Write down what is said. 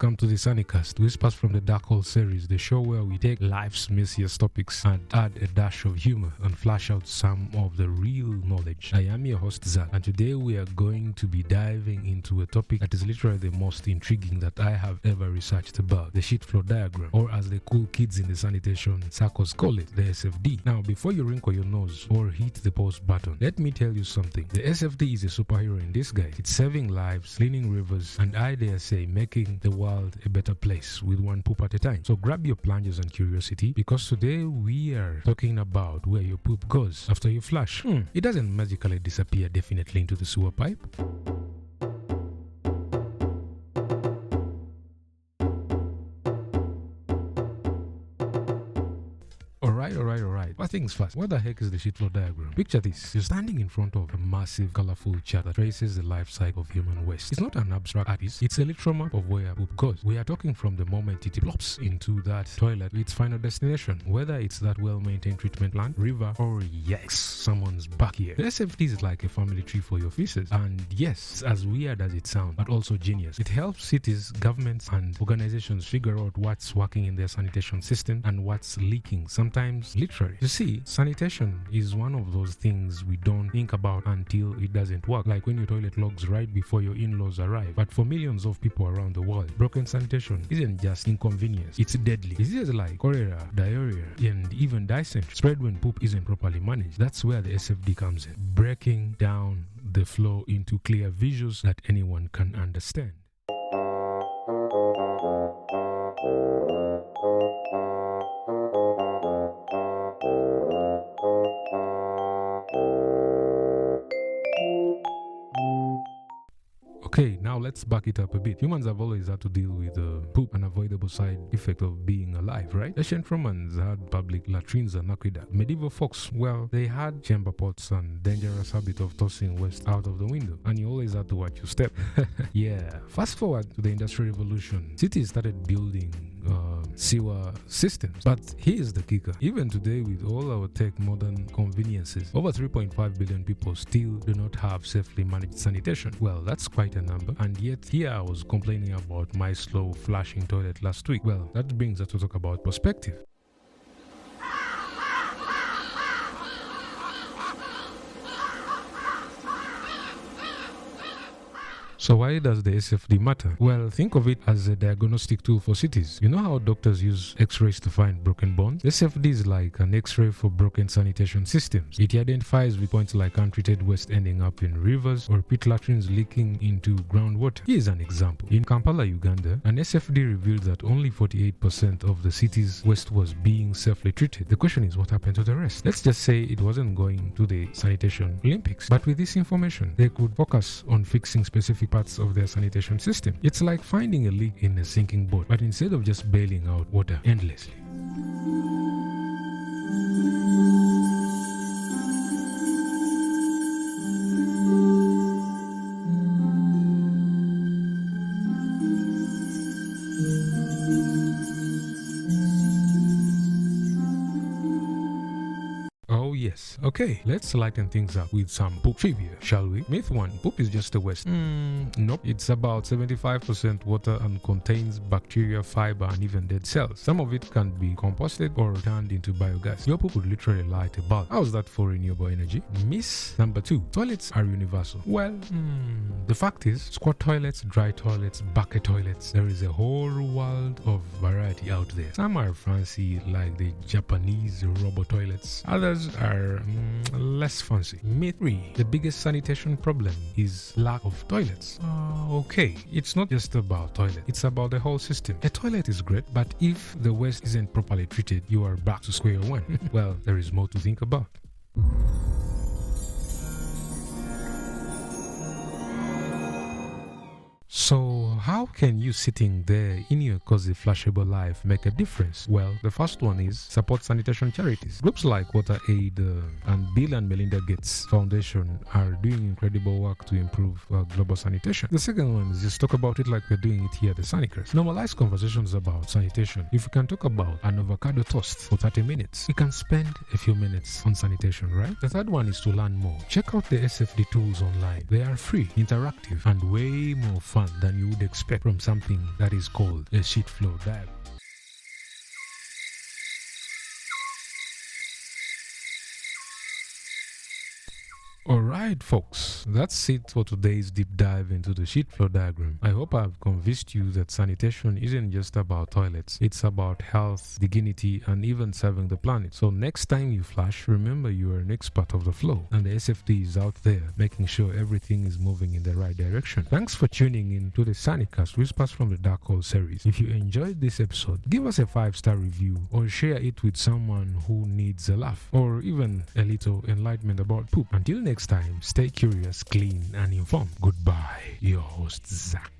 Welcome to the Sunnycast, Whispers from the Dark Hole series, the show where we take life's messiest topics and add a dash of humor and flash out some of the real knowledge. I am your host Zach, and today we are going to be diving into a topic that is literally the most intriguing that I have ever researched about, the shit flow diagram, or as the cool kids in the sanitation circles call it, the SFD. Now, before you wrinkle your nose or hit the pause button, let me tell you something. The SFD is a superhero in disguise. It's saving lives, cleaning rivers, and I dare say making the world a better place with one poop at a time. So grab your plungers and curiosity, because today we are talking about where your poop goes after you flush. It doesn't magically disappear definitely into the sewer pipe. Alright. First things first, what the heck is the shit flow diagram? Picture this. You're standing in front of a massive, colorful chart that traces the life cycle of human waste. It's not an abstract artist, it's a literal map of where poop goes. We are talking from the moment it plops into that toilet to its final destination, whether it's that well-maintained treatment plant, river, or yes, someone's backyard. The SFD is like a family tree for your feces, and yes, it's as weird as it sounds, but also genius. It helps cities, governments, and organizations figure out what's working in their sanitation system and what's leaking, sometimes literally. You see, sanitation is one of those things we don't think about until it doesn't work, like when your toilet logs right before your in-laws arrive. But for millions of people around the world, broken sanitation isn't just inconvenience, it's deadly. Diseases like cholera, diarrhea, and even dysentery spread when poop isn't properly managed. That's where the SFD comes in, breaking down the flow into clear visuals that anyone can understand. Okay, now let's back it up a bit. Humans have always had to deal with the poop, unavoidable side effect of being alive, right? Ancient Romans had public latrines and aqueducts. Medieval folks, well, they had chamber pots and dangerous habit of tossing waste out of the window, and you always had to watch your step. Yeah. Fast forward to the Industrial Revolution. Cities started building sewer systems. But here's the kicker. Even today, with all our tech modern conveniences, over 3.5 billion people still do not have safely managed sanitation. Well, that's quite a number. And yet here I was complaining about my slow flushing toilet last week. Well, that brings us to talk about perspective. So why does the SFD matter? Well, think of it as a diagnostic tool for cities. You know how doctors use x-rays to find broken bones? SFD is like an x-ray for broken sanitation systems. It identifies with points like untreated waste ending up in rivers or pit latrines leaking into groundwater. Here's an example. In Kampala, Uganda, an SFD revealed that only 48% of the city's waste was being safely treated. The question is, what happened to the rest? Let's just say it wasn't going to the sanitation Olympics. But with this information, they could focus on fixing specific parts of their sanitation system. It's like finding a leak in a sinking boat, but instead of just bailing out water endlessly. Yes. Okay, let's lighten things up with some poop trivia, shall we? Myth 1. Poop is just a waste. Nope. It's about 75% water and contains bacteria, fiber, and even dead cells. Some of it can be composted or turned into biogas. Your poop would literally light a bulb. How's that for renewable energy? Myth number 2. Toilets are universal. Well, the fact is, squat toilets, dry toilets, bucket toilets, there is a whole world of variety out there. Some are fancy, like the Japanese robo toilets. Others are less fancy. Myth 3. The biggest sanitation problem is lack of toilets. Okay, it's not just about toilet, it's about the whole system. A toilet is great, but if the waste isn't properly treated, you are back to square one. Well, there is more to think about. So how can you sitting there in your cozy flushable life make a difference? Well, the first one is support sanitation charities. Groups like WaterAid and Bill and Melinda Gates Foundation are doing incredible work to improve global sanitation. The second one is just talk about it like we're doing it here at the Sunnycast. Normalize conversations about sanitation. If we can talk about an avocado toast for 30 minutes, we can spend a few minutes on sanitation, right? The third one is to learn more. Check out the SFD tools online. They are free, interactive, and way more fun than you would expect from something that is called a sheet flow diagram. Alright folks, that's it for today's deep dive into the sheet flow diagram. I hope I've convinced you that sanitation isn't just about toilets, it's about health, dignity, and even serving the planet. So next time you flush, remember you are an expert of the flow, and the SFD is out there making sure everything is moving in the right direction. Thanks for tuning in to the Sanicast Whispers from the Dark Hole series. If you enjoyed this episode, give us a 5-star review or share it with someone who needs a laugh or even a little enlightenment about poop. Until next time, stay curious, clean, and informed. Goodbye, your host, Zach.